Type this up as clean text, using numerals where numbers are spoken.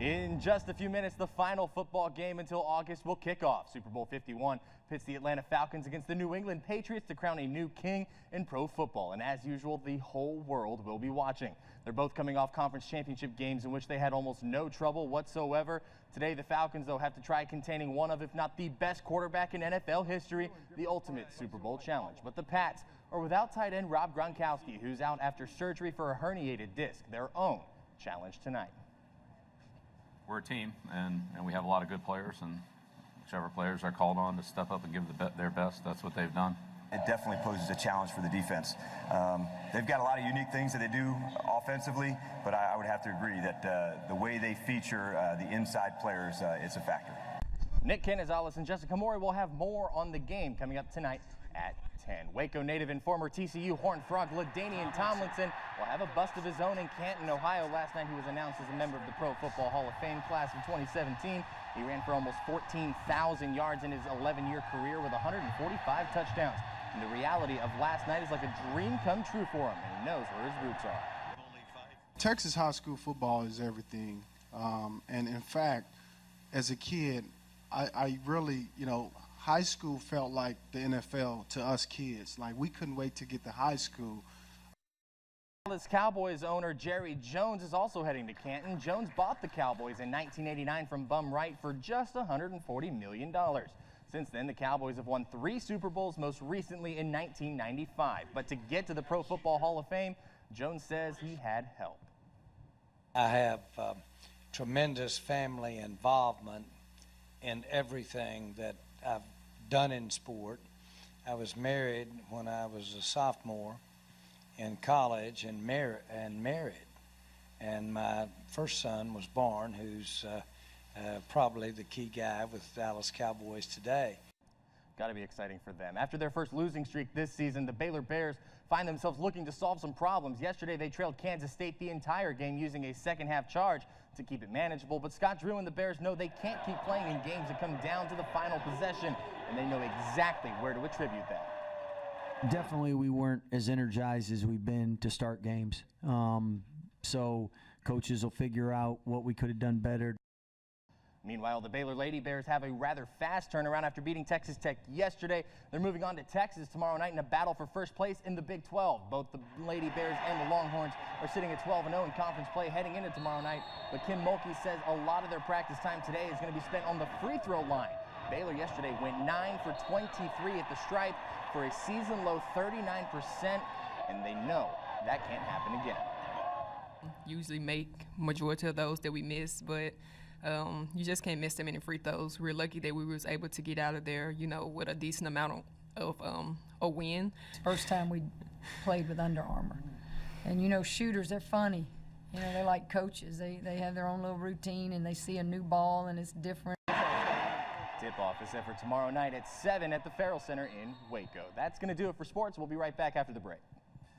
In just a few minutes, the final football game until August will kick off. Super Bowl 51 pits the Atlanta Falcons against the New England Patriots to crown a new king in pro football. And as usual, the whole world will be watching. They're both coming off conference championship games in which they had almost no trouble whatsoever. Today, the Falcons, though, have to try containing one of, if not the best quarterback in NFL history, the ultimate Super Bowl challenge. But the Pats are without tight end Rob Gronkowski, who's out after surgery for a herniated disc. Their own challenge tonight. We're a team, and we have a lot of good players, and whichever players are called on to step up and give their best, that's what they've done. It definitely poses a challenge for the defense. They've got a lot of unique things that they do offensively, but I would have to agree that the way they feature the inside players, it's a factor. Nick Canizales and Jessica Mori will have more on the game coming up tonight at 10. Waco native and former TCU Horned Frog LaDainian Tomlinson will have a bust of his own in Canton, Ohio. Last night he was announced as a member of the Pro Football Hall of Fame class of 2017. He ran for almost 14,000 yards in his 11-year career with 145 touchdowns. And the reality of last night is like a dream come true for him, and he knows where his roots are. Texas high school football is everything. And in fact, as a kid, I really, high school felt like the NFL to us kids. Like, we couldn't wait to get to high school. Dallas Cowboys owner Jerry Jones is also heading to Canton. Jones bought the Cowboys in 1989 from Bum Wright for just $140 million. Since then, the Cowboys have won 3 Super Bowls, most recently in 1995. But to get to the Pro Football Hall of Fame, Jones says he had help. I have tremendous family involvement in everything that I've done in sport. I was married when I was a sophomore in college and married. And my first son was born, who's probably the key guy with Dallas Cowboys today. Got to be exciting for them. After their first losing streak this season, the Baylor Bears find themselves looking to solve some problems. Yesterday, they trailed Kansas State the entire game using a second-half charge to keep it manageable. But Scott Drew and the Bears know they can't keep playing in games that come down to the final possession, and they know exactly where to attribute that. Definitely we weren't as energized as we've been to start games. So coaches will figure out what we could have done better. Meanwhile, the Baylor Lady Bears have a rather fast turnaround after beating Texas Tech yesterday. They're moving on to Texas tomorrow night in a battle for first place in the Big 12. Both the Lady Bears and the Longhorns are sitting at 12-0 in conference play heading into tomorrow night. But Kim Mulkey says a lot of their practice time today is going to be spent on the free throw line. Baylor yesterday went 9 for 23 at the stripe for a season-low 39%, and they know that can't happen again. Usually make majority of those that we miss, but you just can't miss that many free throws. We're lucky that we was able to get out of there, with a decent amount of a win. First time we played with Under Armour. And shooters, they're funny. They're like coaches. They have their own little routine, and they see a new ball, and it's different. Tip-off is set for tomorrow night at 7 at the Farrell Center in Waco. That's going to do it for sports. We'll be right back after the break.